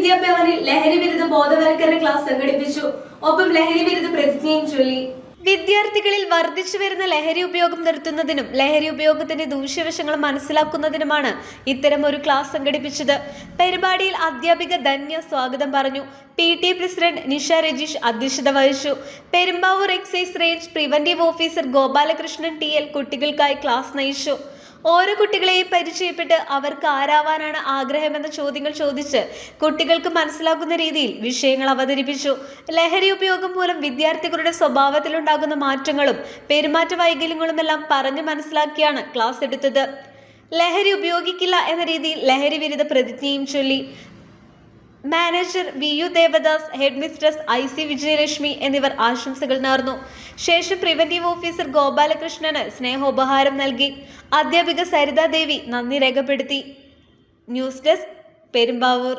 വിദ്യാഭവനിൽ ലഹരി വിരുദ്ധ ബോധവൽക്കരണ ക്ലാസ് സംഘടിപ്പിച്ചു. ഒപ്പം ലഹരി വിരുദ്ധ പ്രതിജ്ഞയും ചൊല്ലി. വിദ്യാർത്ഥികളിൽ വർദ്ധിച്ചു വരുന്ന ലഹരി ഉപയോഗം നിർത്തുന്നതിനും ലഹരി ഉപയോഗത്തിന്റെ ദൂഷ്യവശങ്ങൾ മനസ്സിലാക്കുന്നതിനുമാണ് ഇത്തരമൊരു ക്ലാസ് സംഘടിപ്പിച്ചത്. പരിപാടിയിൽ അധ്യാപിക ധന്യ സ്വാഗതം പറഞ്ഞു. PTA പ്രസിഡന്റ് നിഷ രജീഷ് അധ്യക്ഷത വഹിച്ചു. Perumbavoor excise range preventive officer Gopalakrishnan TL കുട്ടികൾക്കായി ക്ലാസ് നയിച്ചു. ഓരോ കുട്ടികളെയും പരിചയപ്പെട്ട് അവർക്ക് ആരാവാനാണ് ആഗ്രഹമെന്ന ചോദ്യങ്ങൾ ചോദിച്ച് കുട്ടികൾക്ക് മനസ്സിലാകുന്ന രീതിയിൽ വിഷയങ്ങൾ അവതരിപ്പിച്ചു. ലഹരി ഉപയോഗം മൂലം വിദ്യാർത്ഥികളുടെ സ്വഭാവത്തിലുണ്ടാകുന്ന മാറ്റങ്ങളും പെരുമാറ്റ വൈകല്യങ്ങളുമെല്ലാം പറഞ്ഞു മനസ്സിലാക്കിയാണ് ക്ലാസ് എടുത്തത്. ലഹരി ഉപയോഗിക്കില്ല എന്ന രീതിയിൽ ലഹരി വിരുദ്ധ പ്രതിജ്ഞയും ചൊല്ലി. Manager VU Devadas, head mistress IC Vijayalakshmi എന്നിവർ ആശംസകൾ നേർന്നു. ശേഷം പ്രിവന്റീവ് ഓഫീസർ ഗോപാലകൃഷ്ണന് സ്നേഹോപഹാരം നൽകി. അധ്യാപിക സരിതാ ദേവി നന്ദി രേഖപ്പെടുത്തി. News desk, Perumbavoor.